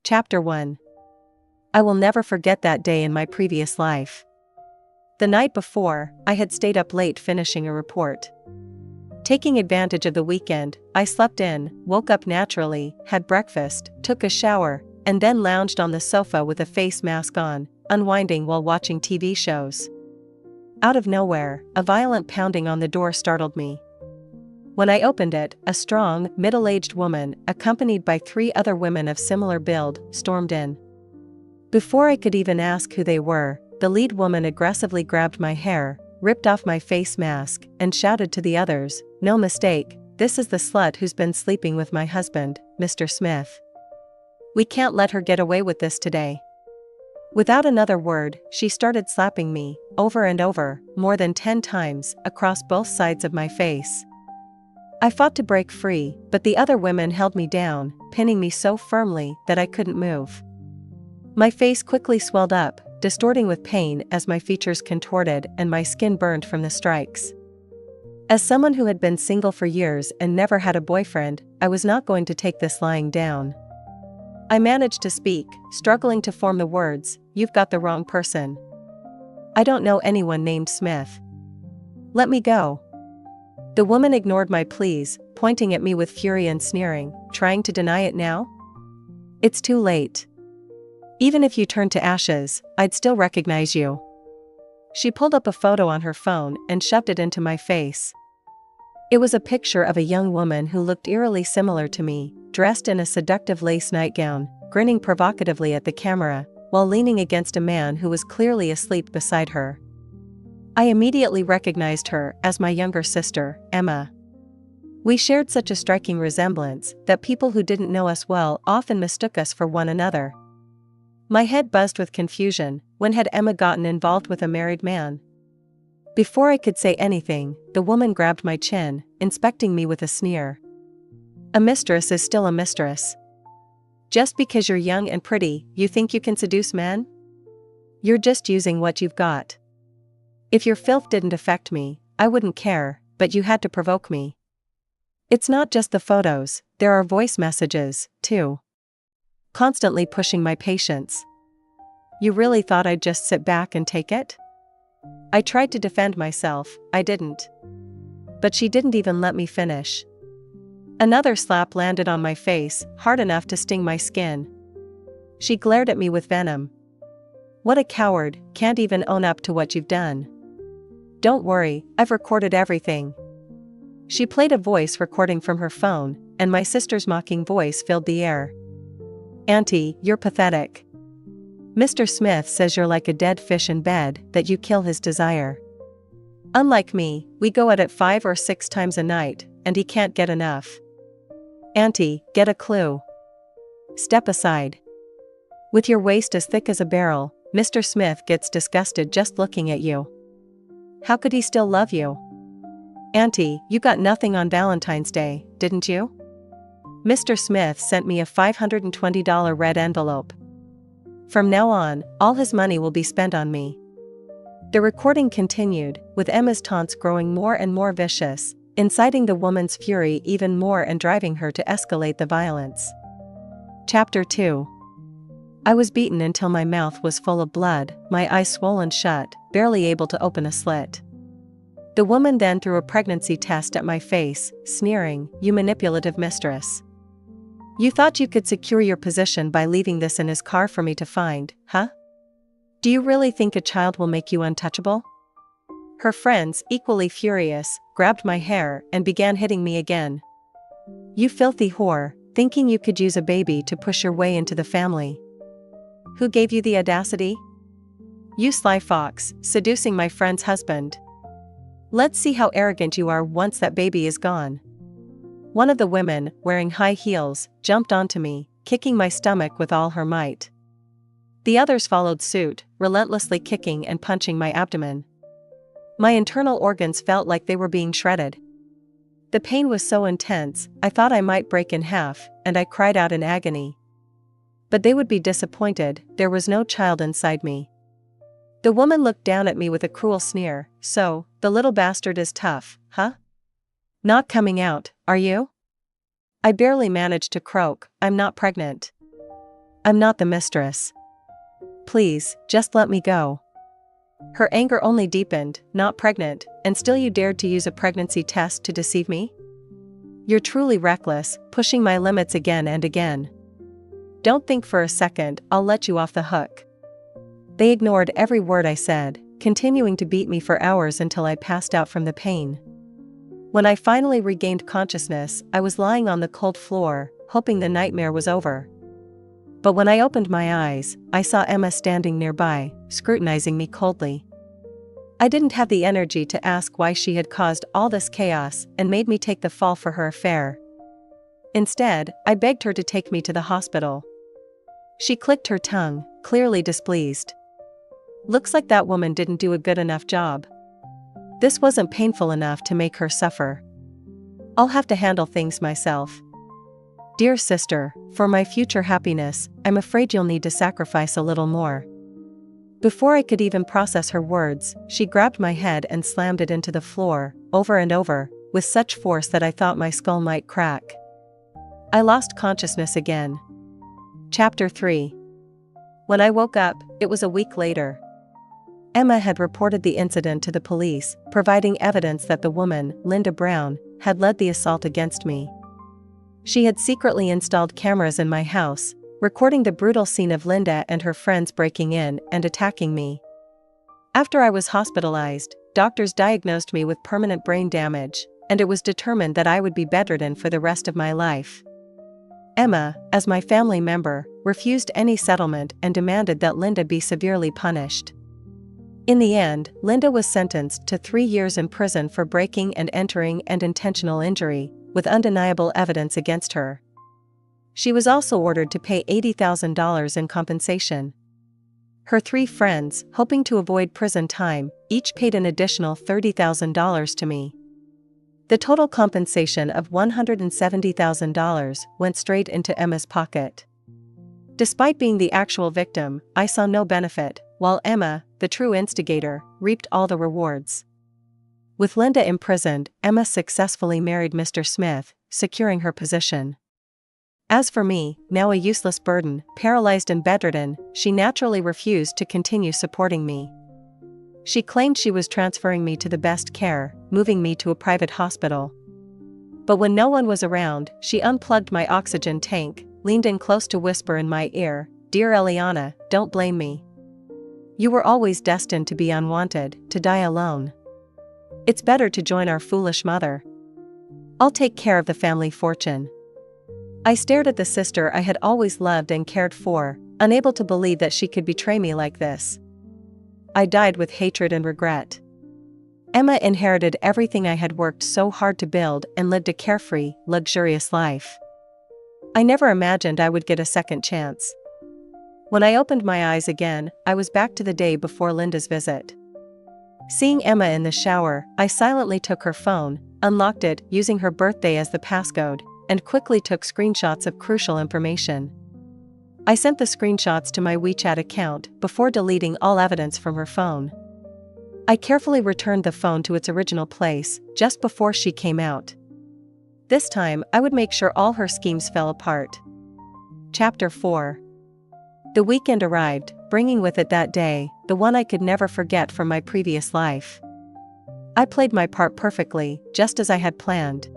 Chapter 1. I will never forget that day in my previous life. The night before, I had stayed up late finishing a report. Taking advantage of the weekend, I slept in, woke up naturally, had breakfast, took a shower, and then lounged on the sofa with a face mask on, unwinding while watching TV shows. Out of nowhere, a violent pounding on the door startled me. When I opened it, a strong, middle-aged woman, accompanied by 3 other women of similar build, stormed in. Before I could even ask who they were, the lead woman aggressively grabbed my hair, ripped off my face mask, and shouted to the others, "No mistake, this is the slut who's been sleeping with my husband, Mr. Smith. We can't let her get away with this today." Without another word, she started slapping me, over and over, more than 10 times, across both sides of my face. I fought to break free, but the other women held me down, pinning me so firmly that I couldn't move. My face quickly swelled up, distorting with pain as my features contorted and my skin burned from the strikes. As someone who had been single for years and never had a boyfriend, I was not going to take this lying down. I managed to speak, struggling to form the words, "You've got the wrong person. I don't know anyone named Smith. Let me go." The woman ignored my pleas, pointing at me with fury and sneering, "Trying to deny it now? It's too late. Even if you turn to ashes, I'd still recognize you." She pulled up a photo on her phone and shoved it into my face. It was a picture of a young woman who looked eerily similar to me, dressed in a seductive lace nightgown, grinning provocatively at the camera, while leaning against a man who was clearly asleep beside her. I immediately recognized her as my younger sister, Emma. We shared such a striking resemblance that people who didn't know us well often mistook us for one another. My head buzzed with confusion. When had Emma gotten involved with a married man? Before I could say anything, the woman grabbed my chin, inspecting me with a sneer. "A mistress is still a mistress. Just because you're young and pretty, you think you can seduce men? You're just using what you've got. If your filth didn't affect me, I wouldn't care, but you had to provoke me. It's not just the photos, there are voice messages, too. Constantly pushing my patience. You really thought I'd just sit back and take it?" I tried to defend myself, I didn't. But she didn't even let me finish. Another slap landed on my face, hard enough to sting my skin. She glared at me with venom. "What a coward, can't even own up to what you've done. Don't worry, I've recorded everything." She played a voice recording from her phone, and my sister's mocking voice filled the air. "Auntie, you're pathetic. Mr. Smith says you're like a dead fish in bed, that you kill his desire. Unlike me, we go at it 5 or 6 times a night, and he can't get enough. Auntie, get a clue. Step aside. With your waist as thick as a barrel, Mr. Smith gets disgusted just looking at you. How could he still love you? Auntie, you got nothing on Valentine's Day, didn't you? Mr. Smith sent me a $520 red envelope. From now on, all his money will be spent on me." The recording continued, with Emma's taunts growing more and more vicious, inciting the woman's fury even more and driving her to escalate the violence. Chapter 2. I was beaten until my mouth was full of blood, my eyes swollen shut, barely able to open a slit. The woman then threw a pregnancy test at my face, sneering, "You manipulative mistress. You thought you could secure your position by leaving this in his car for me to find, huh? Do you really think a child will make you untouchable?" Her friends, equally furious, grabbed my hair and began hitting me again. "You filthy whore, thinking you could use a baby to push your way into the family. Who gave you the audacity? You sly fox, seducing my friend's husband. Let's see how arrogant you are once that baby is gone." One of the women, wearing high heels, jumped onto me, kicking my stomach with all her might. The others followed suit, relentlessly kicking and punching my abdomen. My internal organs felt like they were being shredded. The pain was so intense, I thought I might break in half, and I cried out in agony. But they would be disappointed, there was no child inside me. The woman looked down at me with a cruel sneer. "So, the little bastard is tough, huh? Not coming out, are you?" I barely managed to croak, "I'm not pregnant." I'm not the mistress. Please, just let me go." Her anger only deepened. "Not pregnant, and still you dared to use a pregnancy test to deceive me? You're truly reckless, pushing my limits again and again. Don't think for a second I'll let you off the hook." They ignored every word I said, continuing to beat me for hours until I passed out from the pain. When I finally regained consciousness, I was lying on the cold floor, hoping the nightmare was over. But when I opened my eyes, I saw Emma standing nearby, scrutinizing me coldly. I didn't have the energy to ask why she had caused all this chaos and made me take the fall for her affair. Instead, I begged her to take me to the hospital. She clicked her tongue, clearly displeased. "Looks like that woman didn't do a good enough job. This wasn't painful enough to make her suffer. I'll have to handle things myself. Dear sister, for my future happiness, I'm afraid you'll need to sacrifice a little more." Before I could even process her words, she grabbed my head and slammed it into the floor, over and over, with such force that I thought my skull might crack. I lost consciousness again. Chapter 3. When I woke up, it was a week later. Emma had reported the incident to the police, providing evidence that the woman, Linda Brown, had led the assault against me. She had secretly installed cameras in my house, recording the brutal scene of Linda and her friends breaking in and attacking me. After I was hospitalized, doctors diagnosed me with permanent brain damage, and it was determined that I would be bedridden for the rest of my life. Emma, as my family member, refused any settlement and demanded that Linda be severely punished. In the end, Linda was sentenced to 3 years in prison for breaking and entering and intentional injury, with undeniable evidence against her. She was also ordered to pay $80,000 in compensation. Her 3 friends, hoping to avoid prison time, each paid an additional $30,000 to me. The total compensation of $170,000 went straight into Emma's pocket. Despite being the actual victim, I saw no benefit, while Emma, the true instigator, reaped all the rewards. With Linda imprisoned, Emma successfully married Mr. Smith, securing her position. As for me, now a useless burden, paralyzed and bedridden, she naturally refused to continue supporting me. She claimed she was transferring me to the best care, moving me to a private hospital. But when no one was around, she unplugged my oxygen tank, leaned in close to whisper in my ear, "Dear Eliana, don't blame me. You were always destined to be unwanted, to die alone. It's better to join our foolish mother. I'll take care of the family fortune." I stared at the sister I had always loved and cared for, unable to believe that she could betray me like this. I died with hatred and regret. Emma inherited everything I had worked so hard to build and lived a carefree, luxurious life. I never imagined I would get a second chance. When I opened my eyes again, I was back to the day before Linda's visit. Seeing Emma in the shower, I silently took her phone, unlocked it using her birthday as the passcode, and quickly took screenshots of crucial information. I sent the screenshots to my WeChat account before deleting all evidence from her phone. I carefully returned the phone to its original place, just before she came out. This time, I would make sure all her schemes fell apart. Chapter 4. The weekend arrived, bringing with it that day, the one I could never forget from my previous life. I played my part perfectly, just as I had planned.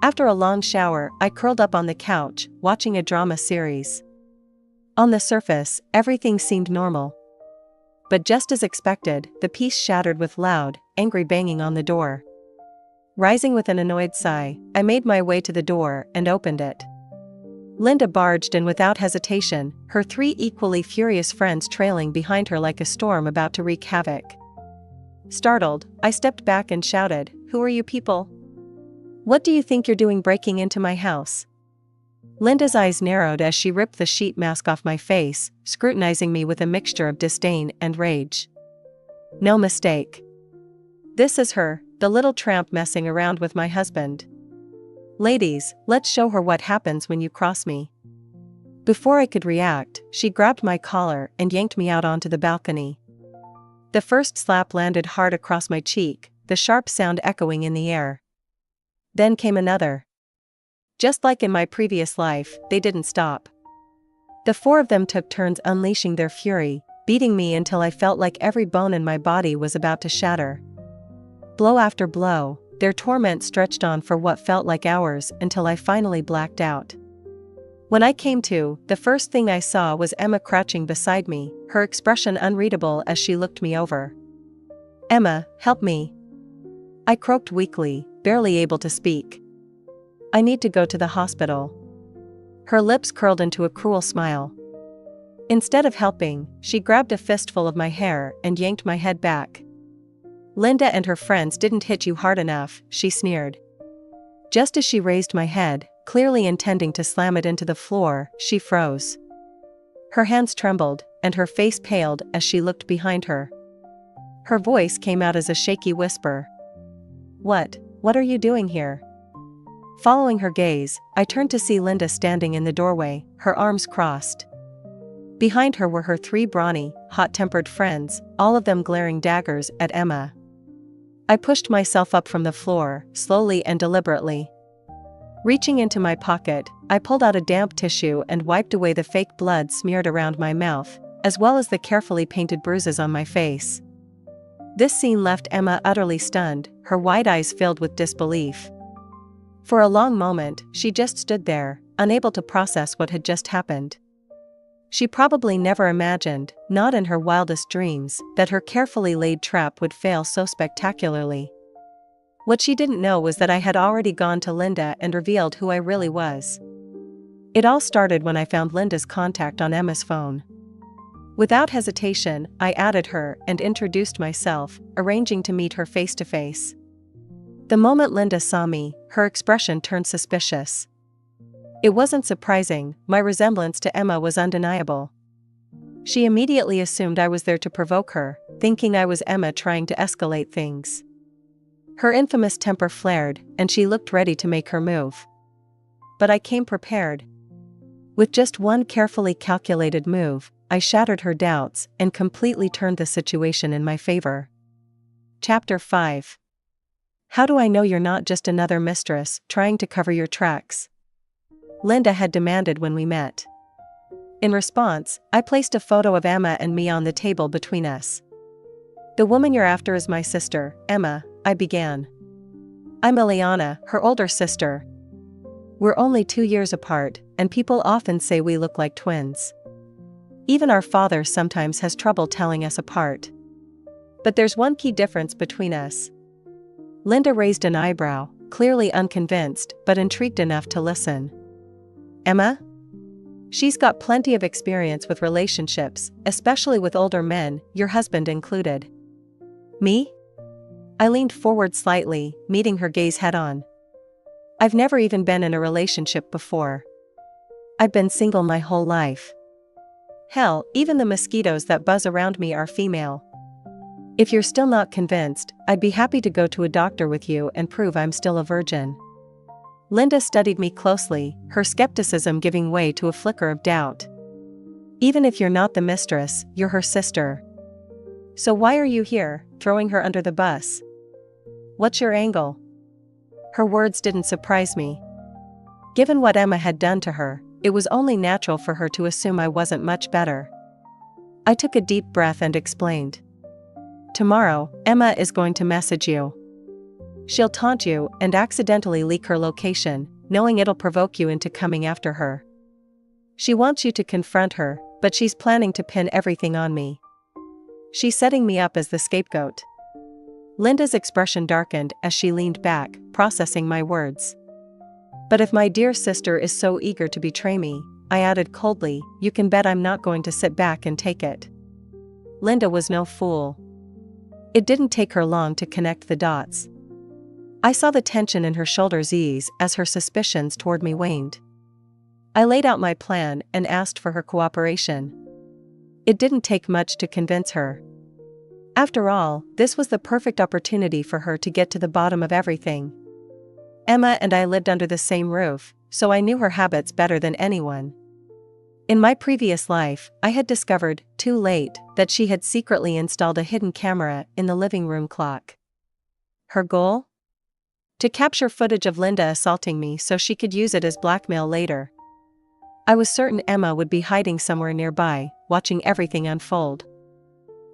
After a long shower, I curled up on the couch, watching a drama series. On the surface, everything seemed normal. But just as expected, the peace shattered with loud, angry banging on the door. Rising with an annoyed sigh, I made my way to the door and opened it. Linda barged in without hesitation, her 3 equally furious friends trailing behind her like a storm about to wreak havoc. Startled, I stepped back and shouted, "Who are you people? What do you think you're doing breaking into my house?" Linda's eyes narrowed as she ripped the sheet mask off my face, scrutinizing me with a mixture of disdain and rage. No mistake. This is her, the little tramp messing around with my husband. Ladies, let's show her what happens when you cross me. Before I could react, she grabbed my collar and yanked me out onto the balcony. The first slap landed hard across my cheek, the sharp sound echoing in the air. Then came another. Just like in my previous life, they didn't stop. The four of them took turns unleashing their fury, beating me until I felt like every bone in my body was about to shatter. Blow after blow, their torment stretched on for what felt like hours until I finally blacked out. When I came to, the first thing I saw was Emma crouching beside me, her expression unreadable as she looked me over. "Emma, help me." I croaked weakly, barely able to speak. "I need to go to the hospital." Her lips curled into a cruel smile. Instead of helping, she grabbed a fistful of my hair and yanked my head back. "Linda and her friends didn't hit you hard enough," she sneered. Just as she raised my head, clearly intending to slam it into the floor, she froze. Her hands trembled, and her face paled as she looked behind her. Her voice came out as a shaky whisper. What are you doing here?" Following her gaze, I turned to see Linda standing in the doorway, her arms crossed. Behind her were her three brawny, hot-tempered friends, all of them glaring daggers at Emma. I pushed myself up from the floor, slowly and deliberately. Reaching into my pocket, I pulled out a damp tissue and wiped away the fake blood smeared around my mouth, as well as the carefully painted bruises on my face. This scene left Emma utterly stunned, her wide eyes filled with disbelief. For a long moment, she just stood there, unable to process what had just happened. She probably never imagined, not in her wildest dreams, that her carefully laid trap would fail so spectacularly. What she didn't know was that I had already gone to Linda and revealed who I really was. It all started when I found Linda's contact on Emma's phone. Without hesitation, I added her and introduced myself, arranging to meet her face to face. The moment Linda saw me, her expression turned suspicious. It wasn't surprising, my resemblance to Emma was undeniable. She immediately assumed I was there to provoke her, thinking I was Emma trying to escalate things. Her infamous temper flared, and she looked ready to make her move. But I came prepared. With just one carefully calculated move, I shattered her doubts and completely turned the situation in my favor. Chapter 5. How do I know you're not just another mistress trying to cover your tracks? Linda had demanded when we met. In response, I placed a photo of Emma and me on the table between us. "The woman you're after is my sister, Emma," I began. "I'm Ileana, her older sister. We're only 2 years apart, and people often say we look like twins. Even our father sometimes has trouble telling us apart. But there's one key difference between us." Linda raised an eyebrow, clearly unconvinced but intrigued enough to listen. "Emma? She's got plenty of experience with relationships, especially with older men, your husband included." "Me?" I leaned forward slightly, meeting her gaze head-on. "I've never even been in a relationship before. I've been single my whole life. Hell, even the mosquitoes that buzz around me are female. If you're still not convinced, I'd be happy to go to a doctor with you and prove I'm still a virgin." Linda studied me closely, her skepticism giving way to a flicker of doubt. "Even if you're not the mistress, you're her sister. So why are you here, throwing her under the bus? What's your angle?" Her words didn't surprise me. Given what Emma had done to her, it was only natural for her to assume I wasn't much better. I took a deep breath and explained. "Tomorrow, Emma is going to message you. She'll taunt you and accidentally leak her location, knowing it'll provoke you into coming after her. She wants you to confront her, but she's planning to pin everything on me. She's setting me up as the scapegoat." Linda's expression darkened as she leaned back, processing my words. "But if my dear sister is so eager to betray me," I added coldly, "you can bet I'm not going to sit back and take it." Linda was no fool. It didn't take her long to connect the dots. I saw the tension in her shoulders ease as her suspicions toward me waned. I laid out my plan and asked for her cooperation. It didn't take much to convince her. After all, this was the perfect opportunity for her to get to the bottom of everything. Emma and I lived under the same roof, so I knew her habits better than anyone. In my previous life, I had discovered, too late, that she had secretly installed a hidden camera in the living room clock. Her goal? To capture footage of Linda assaulting me so she could use it as blackmail later. I was certain Emma would be hiding somewhere nearby, watching everything unfold.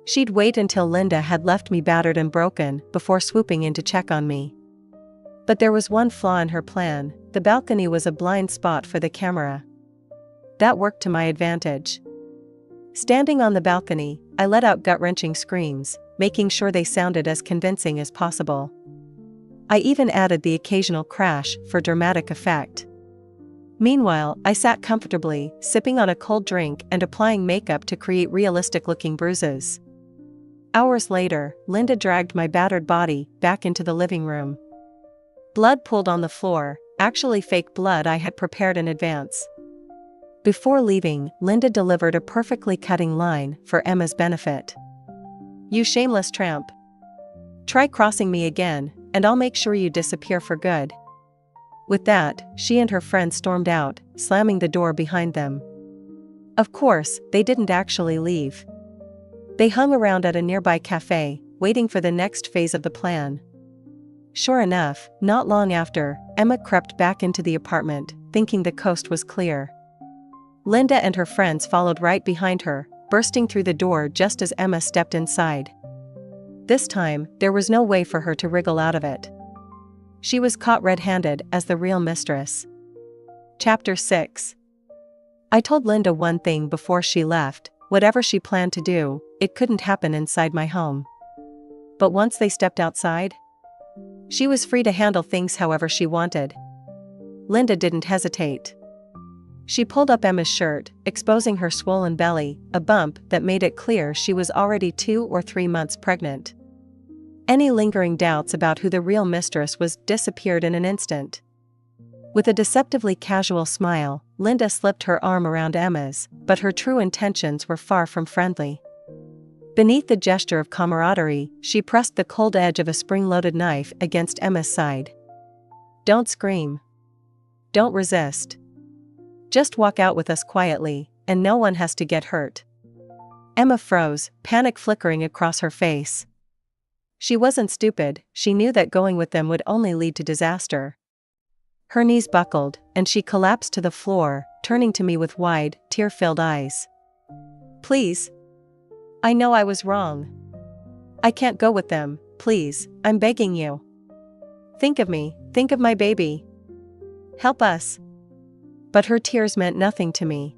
She'd wait until Linda had left me battered and broken before swooping in to check on me. But there was one flaw in her plan: the balcony was a blind spot for the camera. That worked to my advantage. Standing on the balcony, I let out gut-wrenching screams, making sure they sounded as convincing as possible. I even added the occasional crash for dramatic effect. Meanwhile, I sat comfortably, sipping on a cold drink and applying makeup to create realistic-looking bruises. Hours later, Linda dragged my battered body back into the living room. Blood pooled on the floor, actually fake blood I had prepared in advance. Before leaving, Linda delivered a perfectly cutting line for Emma's benefit. "You shameless tramp. Try crossing me again, and I'll make sure you disappear for good." With that, she and her friend stormed out, slamming the door behind them. Of course, they didn't actually leave. They hung around at a nearby cafe, waiting for the next phase of the plan. Sure enough, not long after, Emma crept back into the apartment, thinking the coast was clear. Linda and her friends followed right behind her, bursting through the door just as Emma stepped inside. This time, there was no way for her to wriggle out of it. She was caught red-handed as the real mistress. Chapter 6. I told Linda one thing before she left: whatever she planned to do, it couldn't happen inside my home. But once they stepped outside, she was free to handle things however she wanted. Linda didn't hesitate. She pulled up Emma's shirt, exposing her swollen belly, a bump that made it clear she was already 2 or 3 months pregnant. Any lingering doubts about who the real mistress was disappeared in an instant. With a deceptively casual smile, Linda slipped her arm around Emma's, but her true intentions were far from friendly. Beneath the gesture of camaraderie, she pressed the cold edge of a spring-loaded knife against Emma's side. "Don't scream. Don't resist. Just walk out with us quietly, and no one has to get hurt." Emma froze, panic flickering across her face. She wasn't stupid, she knew that going with them would only lead to disaster. Her knees buckled, and she collapsed to the floor, turning to me with wide, tear-filled eyes. "Please. I know I was wrong. I can't go with them, please, I'm begging you. Think of me, think of my baby. Help us." But her tears meant nothing to me.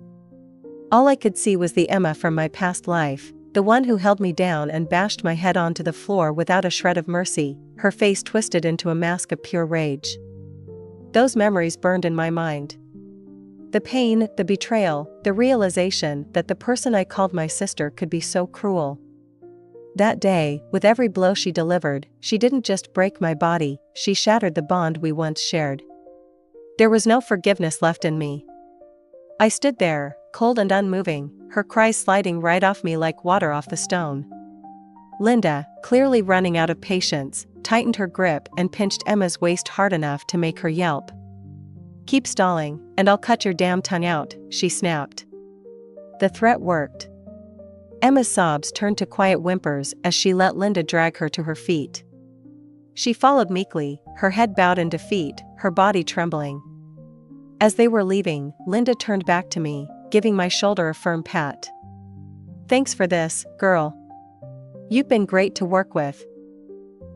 All I could see was the Emma from my past life, the one who held me down and bashed my head onto the floor without a shred of mercy, her face twisted into a mask of pure rage. Those memories burned in my mind. The pain, the betrayal, the realization that the person I called my sister could be so cruel. That day, with every blow she delivered, she didn't just break my body, she shattered the bond we once shared. There was no forgiveness left in me. I stood there, cold and unmoving, her cries sliding right off me like water off the stone. Linda, clearly running out of patience, tightened her grip and pinched Emma's waist hard enough to make her yelp. "Keep stalling, and I'll cut your damn tongue out," she snapped. The threat worked. Emma's sobs turned to quiet whimpers as she let Linda drag her to her feet. She followed meekly, her head bowed in defeat, her body trembling. As they were leaving, Linda turned back to me, giving my shoulder a firm pat. "Thanks for this, girl. You've been great to work with.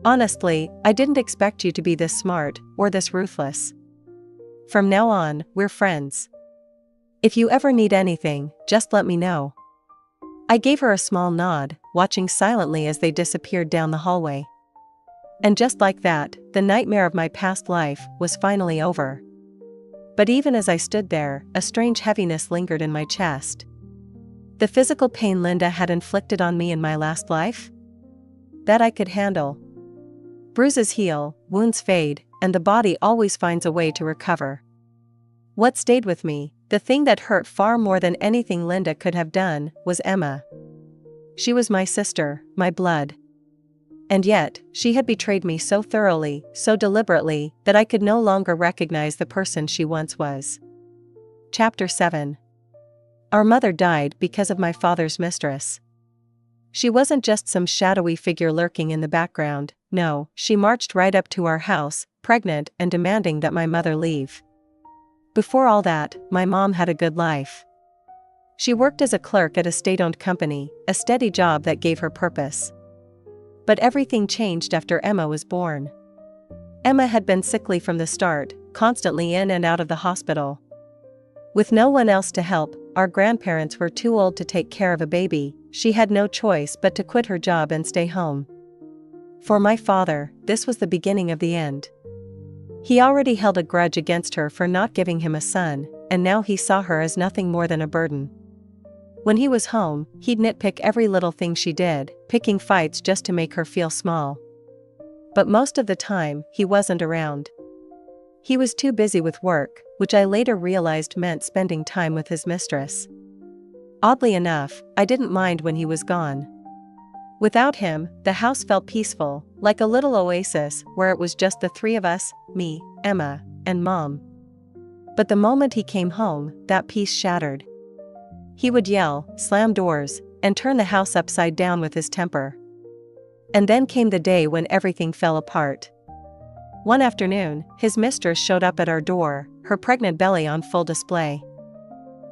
Honestly, I didn't expect you to be this smart, or this ruthless. From now on, we're friends. If you ever need anything, just let me know." I gave her a small nod, watching silently as they disappeared down the hallway. And just like that, the nightmare of my past life was finally over. But even as I stood there, a strange heaviness lingered in my chest. The physical pain Linda had inflicted on me in my last life? That I could handle. Bruises heal, wounds fade, and the body always finds a way to recover. What stayed with me, the thing that hurt far more than anything Linda could have done, was Emma. She was my sister, my blood. And yet, she had betrayed me so thoroughly, so deliberately, that I could no longer recognize the person she once was. Chapter 7. Our mother died because of my father's mistress. She wasn't just some shadowy figure lurking in the background, no, she marched right up to our house, pregnant and demanding that my mother leave. Before all that, my mom had a good life. She worked as a clerk at a state-owned company, a steady job that gave her purpose. But everything changed after Emma was born. Emma had been sickly from the start, constantly in and out of the hospital. With no one else to help, our grandparents were too old to take care of a baby. She had no choice but to quit her job and stay home. For my father, this was the beginning of the end. He already held a grudge against her for not giving him a son, and now he saw her as nothing more than a burden. When he was home, he'd nitpick every little thing she did, picking fights just to make her feel small. But most of the time, he wasn't around. He was too busy with work, which I later realized meant spending time with his mistress. Oddly enough, I didn't mind when he was gone. Without him, the house felt peaceful, like a little oasis where it was just the three of us, me, Emma, and Mom. But the moment he came home, that peace shattered. He would yell, slam doors, and turn the house upside down with his temper. And then came the day when everything fell apart. One afternoon, his mistress showed up at our door, her pregnant belly on full display.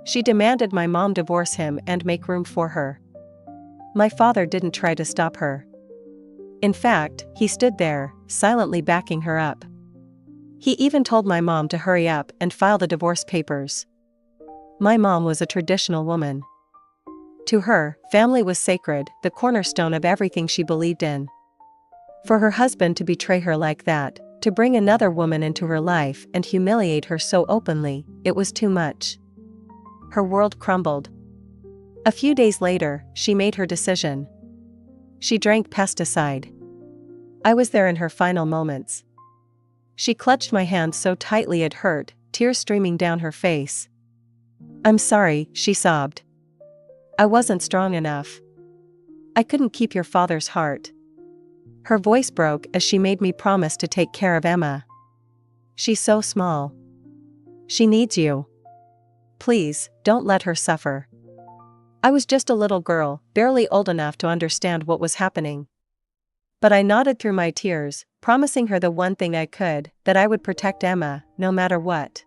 She demanded my mom divorce him and make room for her. My father didn't try to stop her. In fact, he stood there, silently backing her up. He even told my mom to hurry up and file the divorce papers. My mom was a traditional woman. To her, family was sacred, the cornerstone of everything she believed in. For her husband to betray her like that, to bring another woman into her life and humiliate her so openly, it was too much. Her world crumbled. A few days later, she made her decision. She drank pesticide. I was there in her final moments. She clutched my hand so tightly it hurt, tears streaming down her face. "I'm sorry," she sobbed. "I wasn't strong enough. I couldn't keep your father's heart." Her voice broke as she made me promise to take care of Emma. "She's so small. She needs you. Please, don't let her suffer." I was just a little girl, barely old enough to understand what was happening. But I nodded through my tears, promising her the one thing I could, that I would protect Emma, no matter what.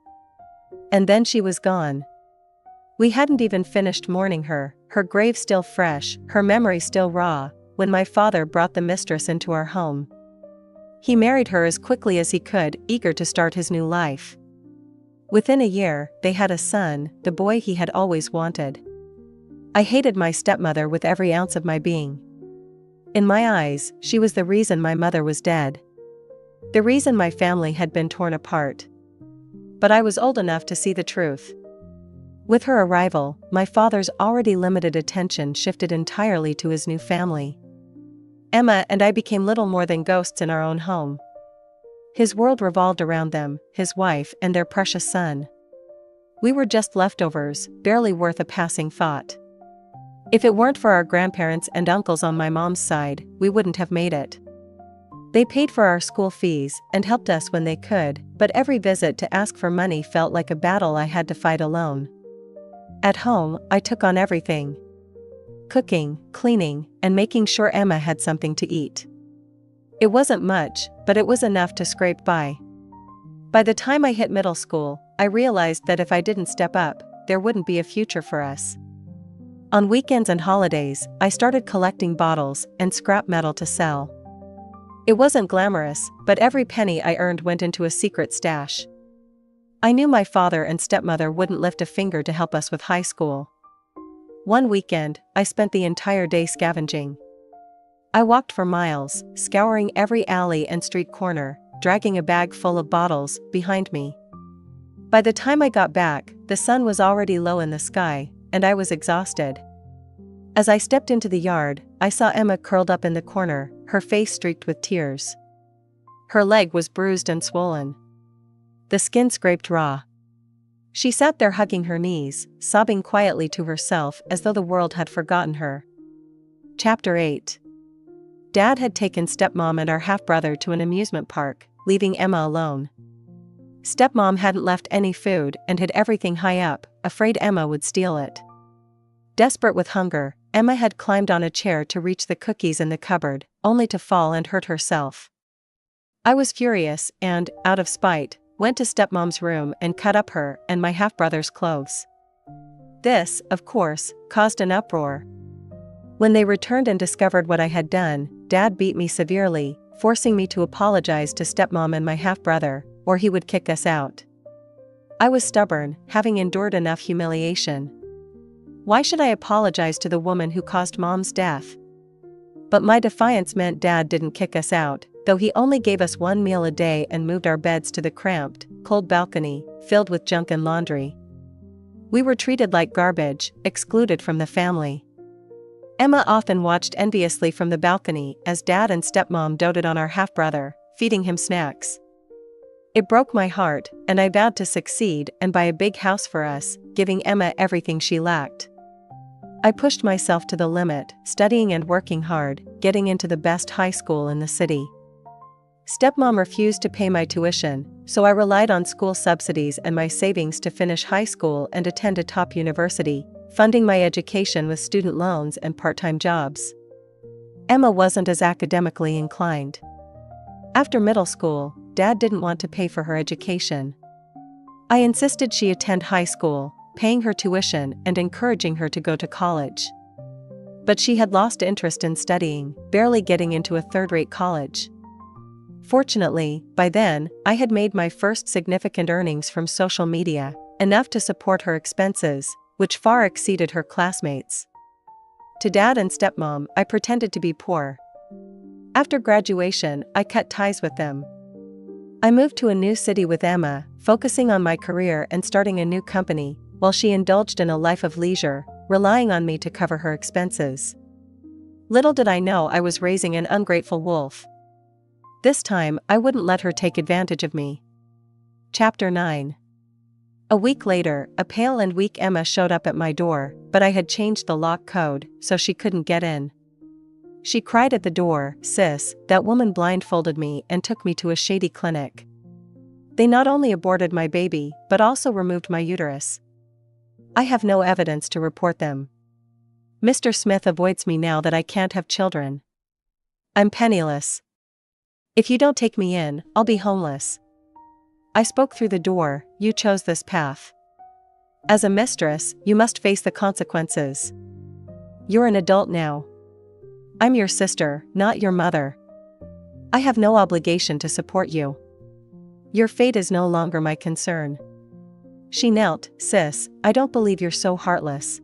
And then she was gone. We hadn't even finished mourning her, her grave still fresh, her memory still raw, when my father brought the mistress into our home. He married her as quickly as he could, eager to start his new life. Within a year, they had a son, the boy he had always wanted. I hated my stepmother with every ounce of my being. In my eyes, she was the reason my mother was dead. The reason my family had been torn apart. But I was old enough to see the truth. With her arrival, my father's already limited attention shifted entirely to his new family. Emma and I became little more than ghosts in our own home. His world revolved around them, his wife and their precious son. We were just leftovers, barely worth a passing thought. If it weren't for our grandparents and uncles on my mom's side, we wouldn't have made it. They paid for our school fees and helped us when they could, but every visit to ask for money felt like a battle I had to fight alone. At home, I took on everything. Cooking, cleaning, and making sure Emma had something to eat. It wasn't much, but it was enough to scrape by. By the time I hit middle school, I realized that if I didn't step up, there wouldn't be a future for us. On weekends and holidays, I started collecting bottles and scrap metal to sell. It wasn't glamorous, but every penny I earned went into a secret stash. I knew my father and stepmother wouldn't lift a finger to help us with high school. One weekend, I spent the entire day scavenging. I walked for miles, scouring every alley and street corner, dragging a bag full of bottles behind me. By the time I got back, the sun was already low in the sky, and I was exhausted. As I stepped into the yard, I saw Emma curled up in the corner, her face streaked with tears. Her leg was bruised and swollen. The skin scraped raw. She sat there hugging her knees, sobbing quietly to herself as though the world had forgotten her. Chapter 8. Dad had taken stepmom and our half-brother to an amusement park, leaving Emma alone. Stepmom hadn't left any food and hid everything high up, afraid Emma would steal it. Desperate with hunger, Emma had climbed on a chair to reach the cookies in the cupboard, only to fall and hurt herself. I was furious and, out of spite, went to stepmom's room and cut up her and my half-brother's clothes. This, of course, caused an uproar. When they returned and discovered what I had done, Dad beat me severely, forcing me to apologize to stepmom and my half-brother, or he would kick us out. I was stubborn, having endured enough humiliation. Why should I apologize to the woman who caused Mom's death? But my defiance meant Dad didn't kick us out, though he only gave us one meal a day and moved our beds to the cramped, cold balcony, filled with junk and laundry. We were treated like garbage, excluded from the family. Emma often watched enviously from the balcony as Dad and stepmom doted on our half-brother, feeding him snacks. It broke my heart, and I vowed to succeed and buy a big house for us, giving Emma everything she lacked. I pushed myself to the limit, studying and working hard, getting into the best high school in the city. Stepmom refused to pay my tuition, so I relied on school subsidies and my savings to finish high school and attend a top university, funding my education with student loans and part-time jobs. Emma wasn't as academically inclined. After middle school, Dad didn't want to pay for her education. I insisted she attend high school, paying her tuition and encouraging her to go to college. But she had lost interest in studying, barely getting into a third-rate college. Fortunately, by then, I had made my first significant earnings from social media, enough to support her expenses, which far exceeded her classmates. To Dad and stepmom, I pretended to be poor. After graduation, I cut ties with them. I moved to a new city with Emma, focusing on my career and starting a new company, while she indulged in a life of leisure, relying on me to cover her expenses. Little did I know I was raising an ungrateful wolf. This time, I wouldn't let her take advantage of me. Chapter 9. A week later, a pale and weak Emma showed up at my door, but I had changed the lock code, so she couldn't get in. She cried at the door, "Sis, that woman blindfolded me and took me to a shady clinic. They not only aborted my baby, but also removed my uterus. I have no evidence to report them. Mr. Smith avoids me now that I can't have children. I'm penniless. If you don't take me in, I'll be homeless." I spoke through the door, "You chose this path. As a mistress, you must face the consequences. You're an adult now. I'm your sister, not your mother. I have no obligation to support you. Your fate is no longer my concern." She knelt, "Sis, I don't believe you're so heartless.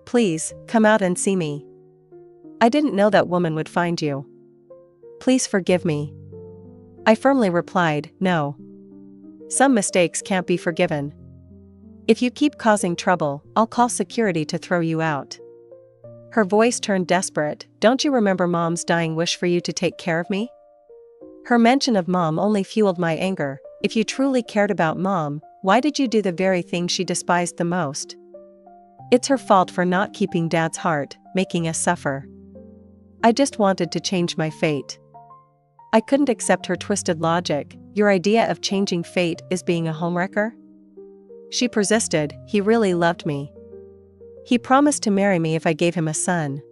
Please, come out and see me. I didn't know that woman would find you. Please forgive me." I firmly replied, "No. Some mistakes can't be forgiven. If you keep causing trouble, I'll call security to throw you out." Her voice turned desperate. "Don't you remember Mom's dying wish for you to take care of me?" Her mention of Mom only fueled my anger. If you truly cared about Mom, why did you do the very thing she despised the most? It's her fault for not keeping Dad's heart, making us suffer. I just wanted to change my fate. I couldn't accept her twisted logic. "Your idea of changing fate is being a homewrecker?" She persisted. "He really loved me. He promised to marry me if I gave him a son.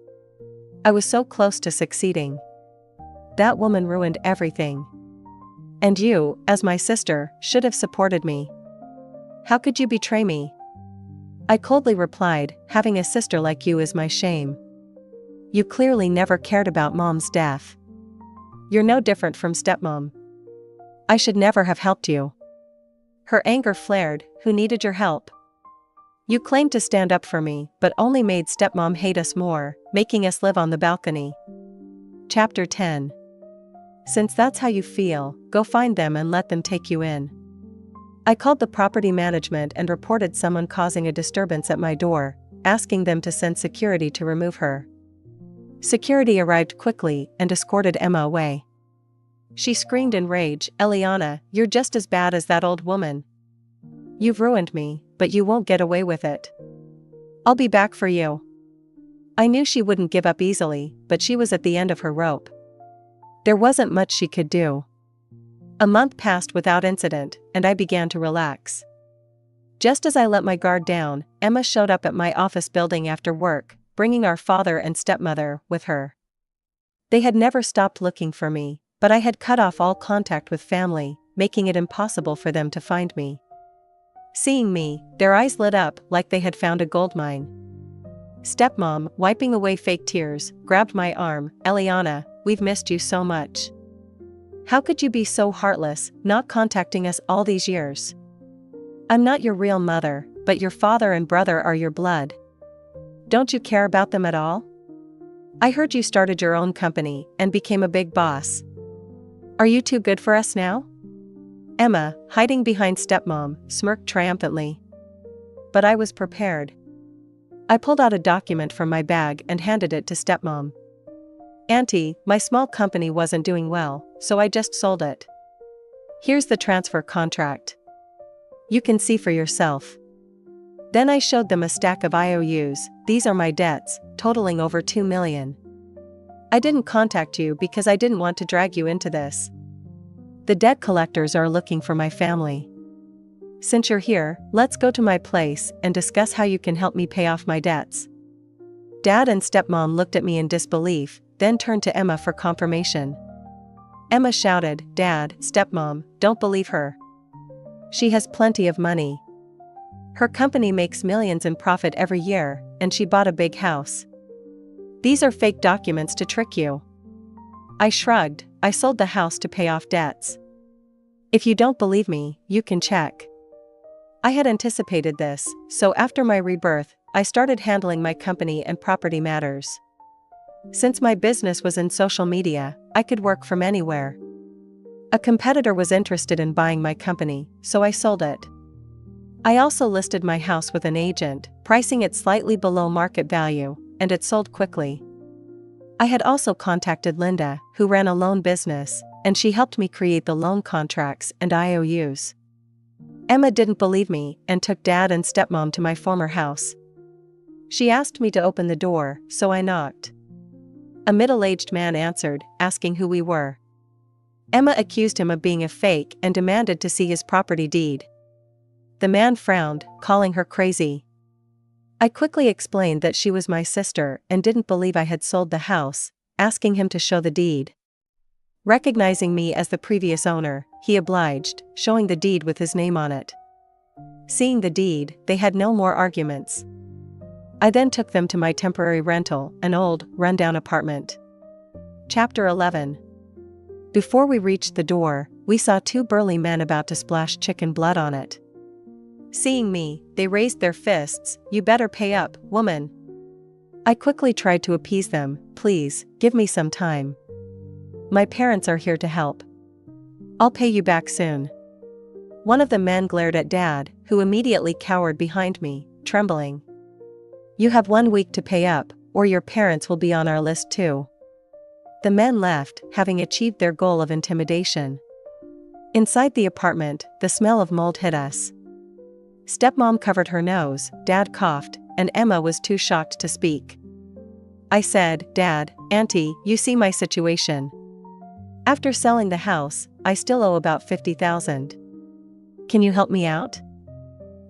I was so close to succeeding. That woman ruined everything. And you, as my sister, should have supported me. How could you betray me?" I coldly replied, "Having a sister like you is my shame. You clearly never cared about Mom's death. You're no different from stepmom. I should never have helped you." Her anger flared. "Who needed your help? You claimed to stand up for me, but only made stepmom hate us more, making us live on the balcony." Chapter 10. Since that's how you feel, go find them and let them take you in. I called the property management and reported someone causing a disturbance at my door, asking them to send security to remove her. Security arrived quickly and escorted Emma away. She screamed in rage, "Eliana, you're just as bad as that old woman. You've ruined me, but you won't get away with it. I'll be back for you." I knew she wouldn't give up easily, but she was at the end of her rope. There wasn't much she could do. A month passed without incident, and I began to relax. Just as I let my guard down, Emma showed up at my office building after work, bringing our father and stepmother with her. They had never stopped looking for me, but I had cut off all contact with family, making it impossible for them to find me. Seeing me, their eyes lit up like they had found a goldmine. Stepmom, wiping away fake tears, grabbed my arm. "Eliana, we've missed you so much. How could you be so heartless, not contacting us all these years? I'm not your real mother, but your father and brother are your blood. Don't you care about them at all? I heard you started your own company and became a big boss. Are you too good for us now?" Emma, hiding behind stepmom, smirked triumphantly. But I was prepared. I pulled out a document from my bag and handed it to stepmom. "Auntie, my small company wasn't doing well, so I just sold it. Here's the transfer contract. You can see for yourself." Then I showed them a stack of IOUs. "These are my debts, totaling over $2 million. I didn't contact you because I didn't want to drag you into this. The debt collectors are looking for my family. Since you're here, let's go to my place and discuss how you can help me pay off my debts." Dad and stepmom looked at me in disbelief, then turned to Emma for confirmation. Emma shouted, "Dad, stepmom, don't believe her. She has plenty of money. Her company makes millions in profit every year, and she bought a big house. These are fake documents to trick you." I shrugged. "I sold the house to pay off debts. If you don't believe me, you can check." I had anticipated this, so after my rebirth, I started handling my company and property matters. Since my business was in social media, I could work from anywhere. A competitor was interested in buying my company, so I sold it. I also listed my house with an agent, pricing it slightly below market value, and it sold quickly. I had also contacted Linda, who ran a loan business, and she helped me create the loan contracts and IOUs. Emma didn't believe me and took Dad and stepmom to my former house. She asked me to open the door, so I knocked. A middle-aged man answered, asking who we were. Emma accused him of being a fake and demanded to see his property deed. The man frowned, calling her crazy. I quickly explained that she was my sister and didn't believe I had sold the house, asking him to show the deed. Recognizing me as the previous owner, he obliged, showing the deed with his name on it. Seeing the deed, they had no more arguments. I then took them to my temporary rental, an old, run-down apartment. Chapter 11. Before we reached the door, we saw two burly men about to splash chicken blood on it. Seeing me, they raised their fists. "You better pay up, woman." I quickly tried to appease them. "Please, give me some time. My parents are here to help. I'll pay you back soon." One of the men glared at Dad, who immediately cowered behind me, trembling. "You have 1 week to pay up, or your parents will be on our list too." The men left, having achieved their goal of intimidation. Inside the apartment, the smell of mold hit us. Stepmom covered her nose, Dad coughed, and Emma was too shocked to speak. I said, "Dad, Auntie, you see my situation. After selling the house, I still owe about $50,000. Can you help me out?"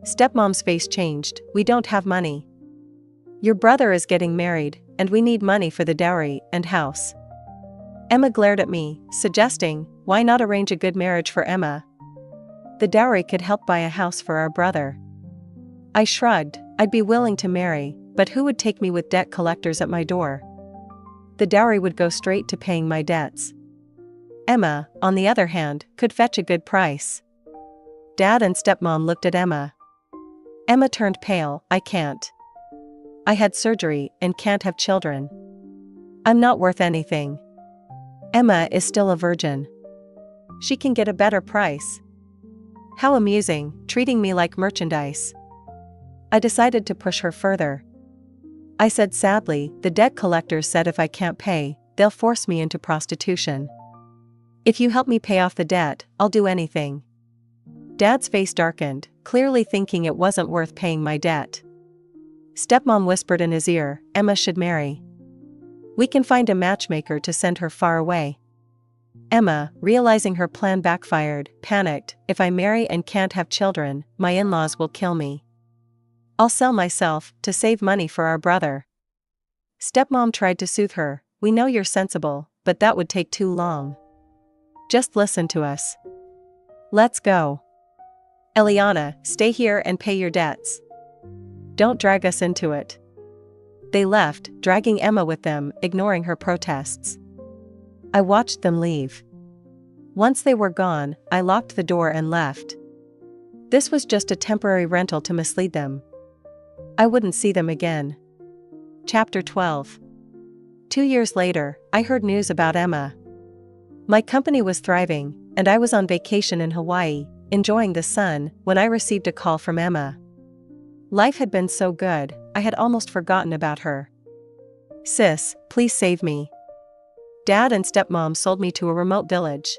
Stepmom's face changed. "We don't have money. Your brother is getting married, and we need money for the dowry and house." Emma glared at me, suggesting, "Why not arrange a good marriage for Emma? The dowry could help buy a house for our brother." I shrugged. I'd be willing to marry, but who would take me with debt collectors at my door? The dowry would go straight to paying my debts. Emma, on the other hand, could fetch a good price. Dad and stepmom looked at Emma. Emma turned pale. "I can't. I had surgery and can't have children. I'm not worth anything. Emma is still a virgin. She can get a better price." How amusing, treating me like merchandise. I decided to push her further. I said sadly, "The debt collectors said if I can't pay, they'll force me into prostitution. If you help me pay off the debt, I'll do anything." Dad's face darkened, clearly thinking it wasn't worth paying my debt. Stepmom whispered in his ear, "Emma should marry. We can find a matchmaker to send her far away." Emma, realizing her plan backfired, panicked. "If I marry and can't have children, my in-laws will kill me. I'll sell myself to save money for our brother." Stepmom tried to soothe her. "We know you're sensible, but that would take too long. Just listen to us. Let's go. Eliana, stay here and pay your debts. Don't drag us into it. They left, dragging Emma with them, ignoring her protests. I watched them leave. Once they were gone, I locked the door and left. This was just a temporary rental to mislead them. I wouldn't see them again. Chapter 12. 2 years later, I heard news about Emma. My company was thriving, and I was on vacation in Hawaii, enjoying the sun, when I received a call from Emma. Life had been so good, I had almost forgotten about her. Sis, please save me. Dad and stepmom sold me to a remote village.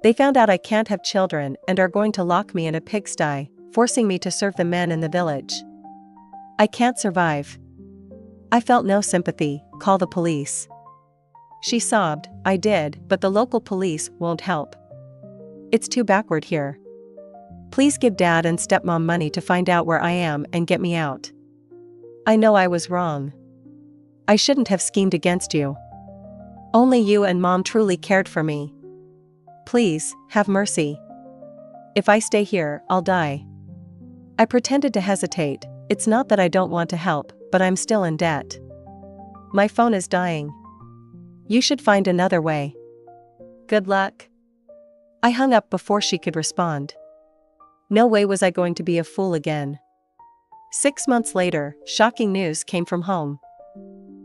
They found out I can't have children and are going to lock me in a pigsty, forcing me to serve the men in the village. I can't survive. I felt no sympathy. Call the police. She sobbed. I did, but the local police won't help. It's too backward here. Please give Dad and stepmom money to find out where I am and get me out. I know I was wrong. I shouldn't have schemed against you. Only you and Mom truly cared for me. Please, have mercy. If I stay here, I'll die. I pretended to hesitate. It's not that I don't want to help, but I'm still in debt. My phone is dying. You should find another way. Good luck. I hung up before she could respond. No way was I going to be a fool again. 6 months later, shocking news came from home.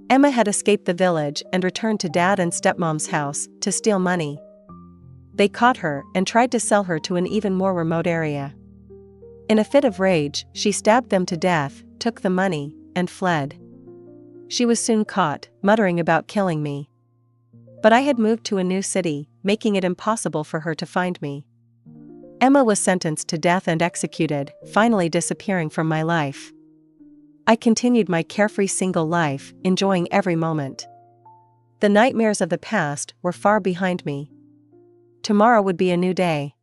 Emma had escaped the village and returned to Dad and stepmom's house to steal money. They caught her and tried to sell her to an even more remote area. In a fit of rage, she stabbed them to death, took the money, and fled. She was soon caught, muttering about killing me. But I had moved to a new city, making it impossible for her to find me. Emma was sentenced to death and executed, finally disappearing from my life. I continued my carefree single life, enjoying every moment. The nightmares of the past were far behind me. Tomorrow would be a new day.